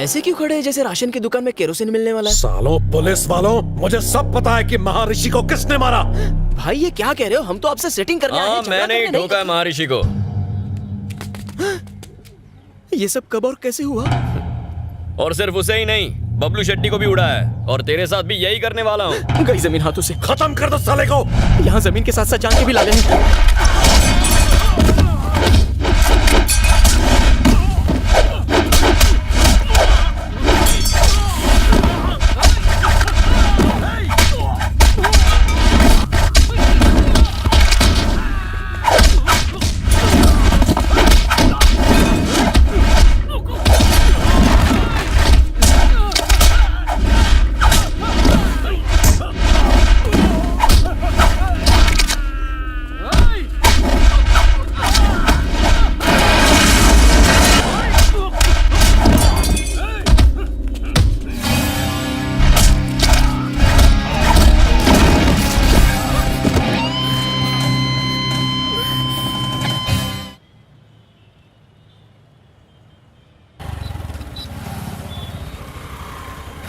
ऐसे क्यों खड़े हैं जैसे राशन की दुकान में केरोसिन मिलने वाला है? सालों पुलिस वालों, मुझे सब पता है कि महर्षि को किसने मारा। भाई ये क्या कह रहे हो? हम तो आपसे सेटिंग करने आए हैं, झगड़ा मैंने ही करने नहीं। ठोका है महर्षि को। ये सब कब और कैसे हुआ? और सिर्फ उसे ही नहीं, बबलू शेट्टी को भी उड़ा है और तेरे साथ भी यही करने वाला हूँ। गई जमीन हाथों से। खत्म कर दो साले को। यहाँ जमीन के साथ साथ जान के भी ला गए हैं।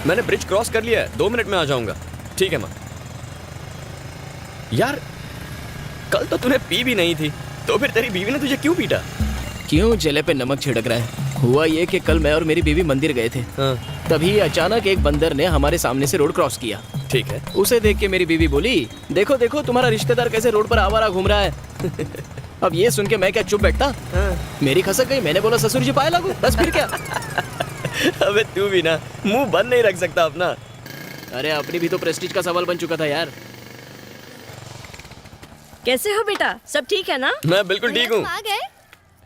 मैंने ब्रिज क्रॉस कर लिया है, 2 मिनट में आ जाऊंगा। ठीक है माँ। यार कल तो तूने पी भी नहीं थी, तो फिर तेरी बीवी ने तुझे क्यों पीटा? क्यों जले पे नमक छिड़क रहा है? हुआ ये कि कल मैं और मेरी बीवी मंदिर गए थे। हाँ। तभी अचानक एक बंदर ने हमारे सामने से रोड क्रॉस किया। ठीक है। उसे देख के मेरी बीवी बोली, देखो देखो तुम्हारा रिश्तेदार कैसे रोड पर आवारा घूम रहा है। अब ये सुन के मैं क्या चुप बैठता? मेरी खसक गई। मैंने बोला ससुर जी पाए लागू, बस फिर क्या। अबे तू भी ना मुंह बंद नहीं रख सकता अपना। अरे अपनी भी तो प्रेस्टीज का सवाल बन चुका था यार। कैसे हो बेटा? सब ठीक है ना? मैं बिल्कुल ठीक हूँ। आ गए?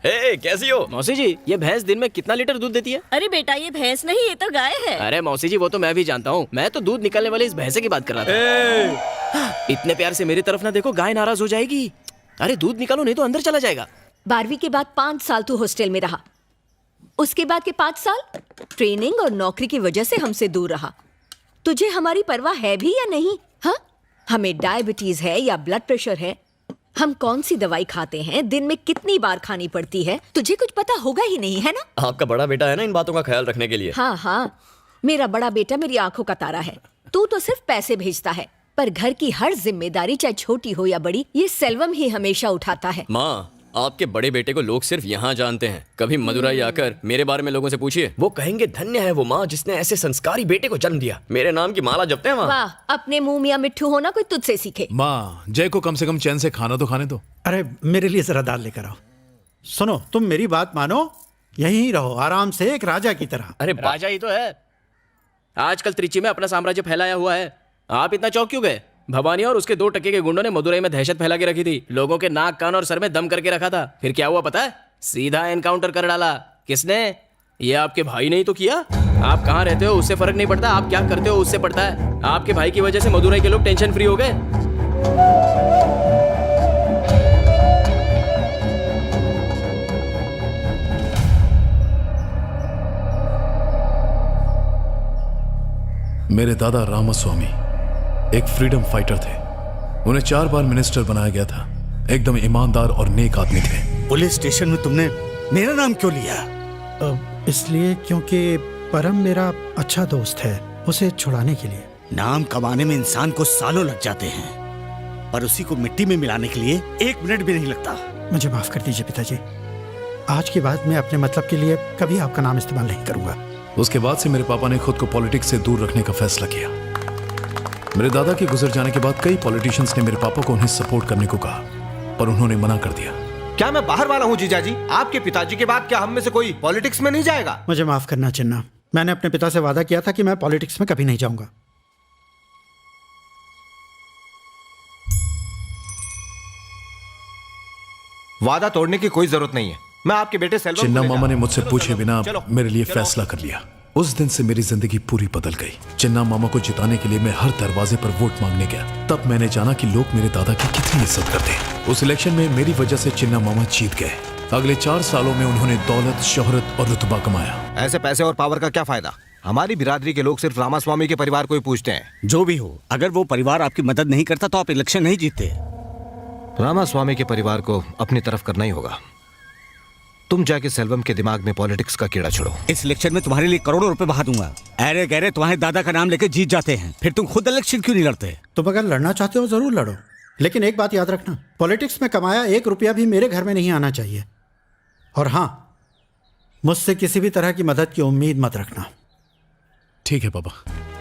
हे कैसी हो? मौसी जी ये भैंस दिन में कितना लीटर दूध देती है? अरे बेटा ये भैंस नहीं, ये तो गाय है। अरे मौसी जी वो तो मैं भी जानता हूँ, मैं तो दूध निकलने वाले इस भैंसे की बात कर रहा था। इतने प्यार से मेरी तरफ ना देखो, गाय नाराज हो जाएगी। अरे दूध निकालो नहीं तो अंदर चला जाएगा। 12वीं के बाद 5 साल तू हॉस्टल में रहा, उसके बाद के 5 साल ट्रेनिंग और नौकरी की वजह से हमसे दूर रहा। तुझे हमारी परवाह है भी या नहीं? हाँ, हमें डायबिटीज है या ब्लड प्रेशर है, हम कौन सी दवाई खाते हैं, दिन में कितनी बार खानी पड़ती है, तुझे कुछ पता होगा ही नहीं, है ना? आपका बड़ा बेटा है ना इन बातों का ख्याल रखने के लिए। हाँ हाँ, मेरा बड़ा बेटा मेरी आंखों का तारा है। तू तो सिर्फ पैसे भेजता है, पर घर की हर जिम्मेदारी चाहे छोटी हो या बड़ी, ये सेल्वम ही हमेशा उठाता है। माँ, आपके बड़े बेटे को लोग सिर्फ यहाँ जानते हैं। कभी मदुराई आकर मेरे बारे में लोगों से पूछिए, वो कहेंगे धन्य है वो माँ जिसने ऐसे संस्कारी बेटे को जन्म दिया। मेरे नाम की माला जपते हैं वहाँ। वाह, अपने मुंह मियां मिट्ठू होना कोई तुझसे सीखे। माँ, जय को कम से कम चैन से खाना तो खाने दो। अरे मेरे लिए जरा दाल लेकर आओ। सुनो, तुम मेरी बात मानो, यहीं रहो आराम से एक राजा की तरह। अरे राजा ही तो है। आजकल त्रिची में अपना साम्राज्य फैलाया हुआ है। आप इतना चौंक क्यों गए? भवानी और उसके 2 टके के गुंडों ने मदुरई में दहशत फैला के रखी थी। लोगों के नाक कान और सर में दम करके रखा था। फिर क्या हुआ पता है? सीधा एनकाउंटर कर डाला। किसने? ये आपके भाई ने ही तो किया। आप कहाँ रहते हो उससे फर्क नहीं पड़ता, आप क्या करते हो उससे पड़ता है। आपके भाई की वजह से मदुरई के लोग टेंशन फ्री हो गए। मेरे दादा रामास्वामी एक फ्रीडम फाइटर थे। उन्हें 4 बार मिनिस्टर बनाया गया था। एकदम ईमानदार और नेक आदमी थे। पुलिस स्टेशन में तुमने मेरा नाम क्यों लिया? इसलिए क्योंकि परम मेरा अच्छा दोस्त है, उसे छुड़ाने के लिए। नाम कमाने में इंसान को सालों लग जाते हैं, पर उसी को मिट्टी में मिलाने के लिए 1 मिनट भी नहीं लगता। मुझे माफ कर दीजिए पिताजी, आज के बाद मैं अपने मतलब के लिए कभी आपका नाम इस्तेमाल नहीं करूंगा। उसके बाद से मेरे पापा ने खुद को पॉलिटिक्स से दूर रखने का फैसला किया। मेरे दादा के गुजर जाने के बाद कई पॉलिटिशियंस ने मेरे पापा को उन्हें सपोर्ट करने को कहा, पर उन्होंने मना कर दिया। क्या मैं बाहर वाला हूँ जीजाजी? आपके पिताजी के बाद क्या हम में से कोई पॉलिटिक्स में नहीं जाएगा? मुझे माफ करना चिन्ना, मैंने अपने पिता से वादा किया था कि मैं पॉलिटिक्स में कभी नहीं जाऊंगा। वादा तोड़ने की कोई जरूरत नहीं है। मैं आपके बेटे सेल्वम चिन्ना को ले मामा जा ने रहा हूं। मुझसे चलो, पूछे चलो, बिना चलो, मेरे लिए चलो। फैसला कर लिया। उस दिन से मेरी जिंदगी पूरी बदल गई। चिन्ना मामा को जिताने के लिए मैं हर दरवाजे पर वोट मांगने गया। तब मैंने जाना कि लोग मेरे दादा की कितनी इज्जत करते हैं। उस इलेक्शन में मेरी वजह से चिन्ना मामा जीत गए। अगले 4 सालों में उन्होंने दौलत, शोहरत और रुतबा कमाया। ऐसे पैसे और पावर का क्या फायदा? हमारी बिरादरी के लोग सिर्फ रामास्वामी के परिवार को ही पूछते हैं। जो भी हो, अगर वो परिवार आपकी मदद नहीं करता तो आप इलेक्शन नहीं जीतते। रामास्वामी के परिवार को अपनी तरफ करना ही होगा। तुम जाके सेल्वम के दिमाग में पॉलिटिक्स का कीड़ा छोड़ो। इस इलेक्शन में तुम्हारे लिए करोड़ों रुपए बहा दूंगा। अरे गहरे तुम्हारे दादा का नाम लेके जीत जाते हैं, फिर तुम खुद इलेक्शन क्यों नहीं लड़ते? तुम अगर लड़ना चाहते हो जरूर लड़ो, लेकिन एक बात याद रखना, पॉलिटिक्स में कमाया 1 रुपया भी मेरे घर में नहीं आना चाहिए। और हाँ, मुझसे किसी भी तरह की मदद की उम्मीद मत रखना। ठीक है पापा।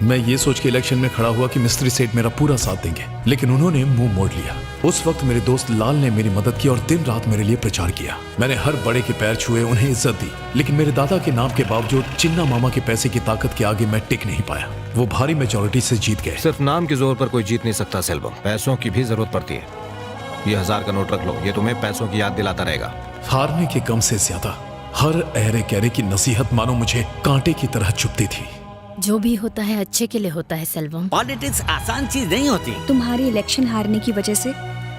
मैं ये सोच के इलेक्शन में खड़ा हुआ कि मिस्त्री सेठ मेरा पूरा साथ देंगे, लेकिन उन्होंने मुंह मोड़ लिया। उस वक्त मेरे दोस्त लाल ने मेरी मदद की और दिन रात मेरे लिए प्रचार किया। मैंने हर बड़े के पैर छुए, उन्हें इज्जत दी, लेकिन मेरे दादा के नाम के बावजूद चिन्ना मामा के पैसे की ताकत के आगे मैं टिक नहीं पाया। वो भारी मेजोरिटी से जीत गए। सिर्फ नाम के जोर पर कोई जीत नहीं सकता सेल्वम, पैसों की भी जरूरत पड़ती है। ये 1000 का नोट रख लो, ये तुम्हें पैसों की याद दिलाता रहेगा। हारने के गम से ज्यादा हर अहरे गहरे की नसीहत मानो मुझे कांटे की तरह चुभती थी। जो भी होता है अच्छे के लिए होता है सेल्वम। पॉलिटिक्स आसान चीज नहीं होती। तुम्हारी इलेक्शन हारने की वजह से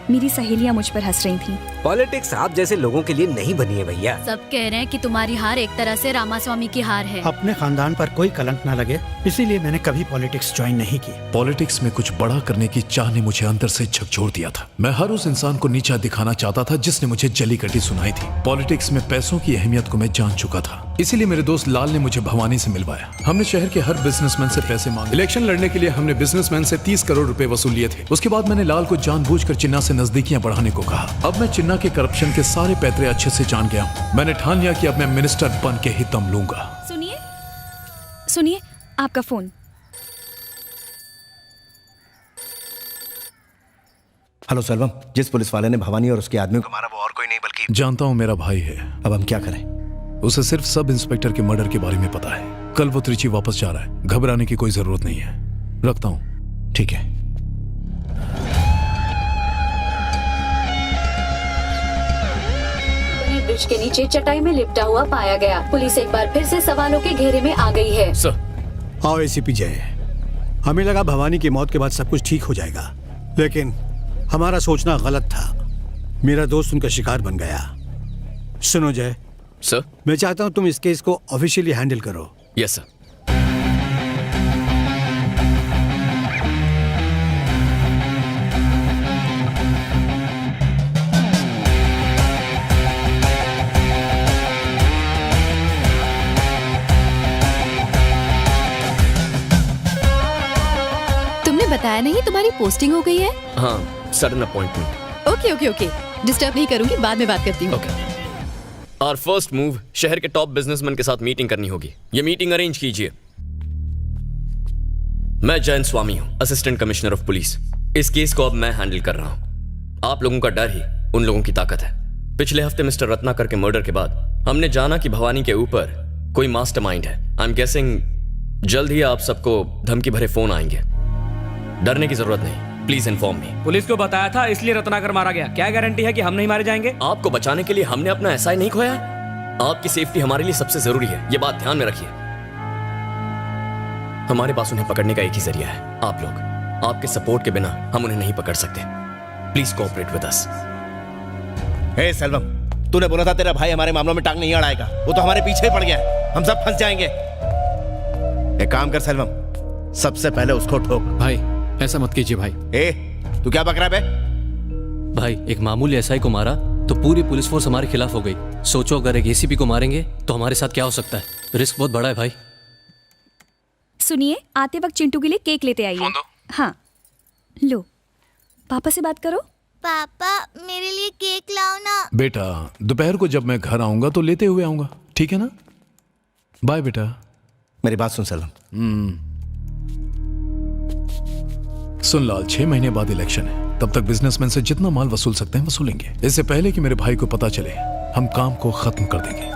मेरी सहेलियां मुझ पर हंस रही थीं। पॉलिटिक्स आप जैसे लोगों के लिए नहीं बनी है भैया। सब कह रहे हैं कि तुम्हारी हार एक तरह से रामास्वामी की हार है। अपने खानदान पर कोई कलंक ना लगे, इसीलिए मैंने कभी पॉलिटिक्स ज्वाइन नहीं की। पॉलिटिक्स में कुछ बड़ा करने की चाह ने मुझे अंदर से झकझोर दिया था। मैं हर उस इंसान को नीचा दिखाना चाहता था जिसने मुझे जली कटी सुनाई थी। पॉलिटिक्स में पैसों की अहमियत को मैं जान चुका था, इसीलिए मेरे दोस्त लाल ने मुझे भवानी से मिलवाया। हमने शहर के हर बिजनेसमैन से पैसे मांगे। इलेक्शन लड़ने के लिए हमने बिजनेसमैन से 30 करोड़ रुपए वसूल लिए थे। उसके बाद मैंने लाल को जानबूझकर चिन्ना से नजदीकियां बढ़ाने को कहा। अब मैं चिन्ना के करप्शन के सारे पैतरे अच्छे से जान गया हूँ। मैंने ठान लिया कि अब मैं मिनिस्टर बन के ही दम लूंगा। सुनिए सुनिए, आपका फोन। हेलो सेल्वम, जिस पुलिस वाले ने भवानी और उसके आदमी को मारा वो और कोई नहीं बल्कि जानता हूँ, मेरा भाई है। अब हम क्या करें? उसे सिर्फ सब इंस्पेक्टर के मर्डर के बारे में पता है। कल वो त्रिची वापस जा रहा है, घबराने की कोई जरूरत नहीं है। रखता हूँ। ठीक है। ब्रिज के नीचे चटाई में लिपटा हुआ पाया गया। पुलिस एक बार फिर से सवालों के घेरे में आ गई है। सर। आओ एसीपी जय, हमें लगा भवानी की मौत के बाद सब कुछ ठीक हो जाएगा, लेकिन हमारा सोचना गलत था। मेरा दोस्त उनका शिकार बन गया। सुनो जय सर, मैं चाहता हूं तुम इस केस को ऑफिशियली हैंडल करो। Yes sir. तुमने बताया नहीं तुम्हारी पोस्टिंग हो गई है? हाँ, sudden appointment. Okay okay okay, disturb नहीं करूंगी, बाद में बात करती हूँ। ओके। और फर्स्ट मूव, शहर के टॉप बिजनेसमैन के साथ मीटिंग करनी होगी। ये मीटिंग अरेंज कीजिए। मैं जयंत स्वामी हूं, असिस्टेंट कमिश्नर ऑफ पुलिस। इस केस को अब मैं हैंडल कर रहा हूं। आप लोगों का डर ही उन लोगों की ताकत है। पिछले हफ्ते मिस्टर रत्नाकर के मर्डर के बाद हमने जाना कि भवानी के ऊपर कोई मास्टरमाइंड है। आई एम गेसिंग जल्द ही आप सबको धमकी भरे फोन आएंगे। डरने की जरूरत नहीं, प्लीज इन्फॉर्म मी। पुलिस को बताया था इसलिए रत्नाकर मारा गया। क्या गारंटी है कि हम नहीं मारे जाएंगे? आपको बचाने के लिए हमने अपना एसआई नहीं खोया। आपकी सेफ्टी हमारे लिए सबसे जरूरी है, ये बात ध्यान में रखिए। हमारे पास उन्हें पकड़ने का एक ही जरिया है, आप लोग। आपके सपोर्ट के बिना हम उन्हें नहीं पकड़ सकते। Please cooperate with us. Hey Selvam, तूने बोला था तेरा भाई हमारे मामलों में टांग नहीं अड़ाएगा। वो तो हमारे पीछे ही पड़ गया है। हम सब फंस जाएंगे। एक काम कर सेल्वम, सबसे पहले उसको ठोक। भाई ऐसा मत कीजिए भाई। ए, तू क्या बक रहा है बे? भाई एक मामूली एसआई को मारा तो पूरी पुलिस फोर्स हमारे खिलाफ हो गई। सोचो अगर एक एसीपी को मारेंगे तो हमारे साथ क्या हो सकता है। रिस्क बहुत बड़ा है भाई। सुनिए, आते वक्त चिंटू के लिए केक लेते आइए। हाँ लो, पापा से बात करो। पापा मेरे लिए केक लाओ ना। बेटा, दोपहर को जब मैं घर आऊंगा तो लेते हुए आऊंगा, ठीक है ना? बाय बेटा। मेरी बात सुन सेल्वम। सुन लाल, 6 महीने बाद इलेक्शन है। तब तक बिजनेसमैन से जितना माल वसूल सकते हैं वसूलेंगे। इससे पहले कि मेरे भाई को पता चले, हम काम को खत्म कर देंगे।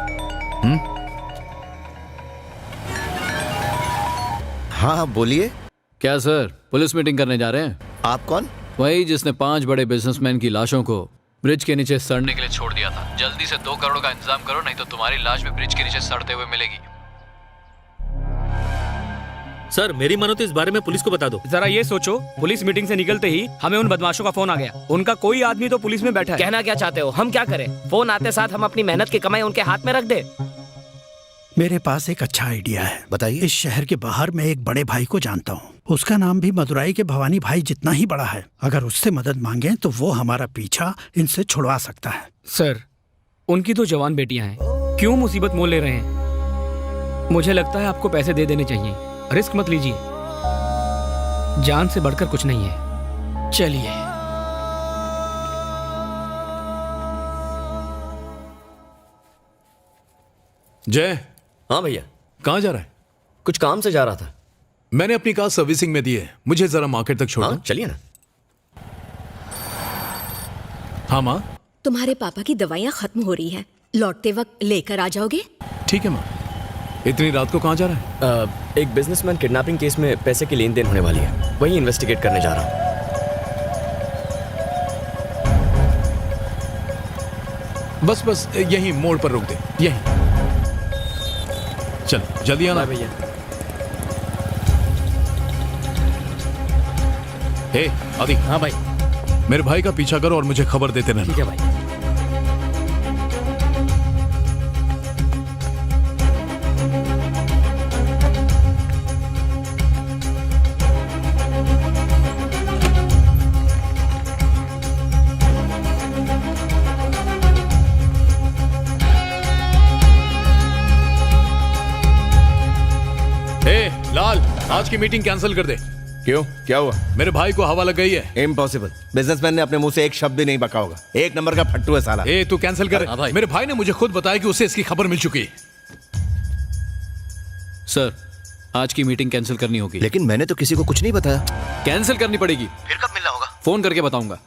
हाँ बोलिए। क्या सर, पुलिस मीटिंग करने जा रहे हैं? आप कौन? वही जिसने 5 बड़े बिजनेसमैन की लाशों को ब्रिज के नीचे सड़ने के लिए छोड़ दिया था। जल्दी से 2 करोड़ का इंतजाम करो, नहीं तो तुम्हारी लाश भी ब्रिज के नीचे सड़ते हुए मिलेगी। सर मेरी मानो तो इस बारे में पुलिस को बता दो। जरा ये सोचो, पुलिस मीटिंग से निकलते ही हमें उन बदमाशों का फोन आ गया। उनका कोई आदमी तो पुलिस में बैठा है। कहना क्या चाहते हो? हम क्या करें? फोन आते साथ हम अपनी मेहनत की कमाई उनके हाथ में रख दे। मेरे पास एक अच्छा आइडिया है। बताइए। इस शहर के बाहर मैं एक बड़े भाई को जानता हूँ। उसका नाम भी मदुराई के भवानी भाई जितना ही बड़ा है। अगर उससे मदद मांगे तो वो हमारा पीछा इनसे छुड़वा सकता है। सर उनकी तो जवान बेटियां हैं, क्यों मुसीबत मोल ले रहे हैं? मुझे लगता है आपको पैसे दे देने चाहिए। रिस्क मत लीजिए, जान से बढ़कर कुछ नहीं है। चलिए। जय। हाँ भैया। कहाँ जा रहा है? कुछ काम से जा रहा था। मैंने अपनी कार सर्विसिंग में दी है, मुझे जरा मार्केट तक छोड़ना। हाँ, चलिए ना। हाँ माँ। तुम्हारे पापा की दवाइयाँ खत्म हो रही हैं, लौटते वक्त लेकर आ जाओगे? ठीक है माँ। इतनी रात को कहाँ जा रहा है? एक बिजनेसमैन किडनैपिंग केस में पैसे की लेन देन होने वाली है, वही इन्वेस्टिगेट करने जा रहा हूँ। बस यहीं मोड़ पर रोक दे, यहीं। चल जल्दी आना भैया। हे आदि। हाँ भाई। मेरे भाई का पीछा करो और मुझे खबर देते रहना। ठीक है भाई। लाल, आज की मीटिंग कैंसिल कर दे। क्यों, क्या हुआ? मेरे भाई को हवा लग गई है। इम्पॉसिबल। बिजनेसमैन ने अपने मुंह से एक शब्द भी नहीं बका होगा। एक नंबर का फट्टू है साला। तू कैंसिल कर। मेरे भाई ने मुझे खुद बताया कि उसे इसकी खबर मिल चुकी है। सर, आज की मीटिंग कैंसिल करनी होगी। लेकिन मैंने तो किसी को कुछ नहीं बताया। कैंसिल करनी पड़ेगी। फिर कब मिलना होगा? फोन करके बताऊंगा।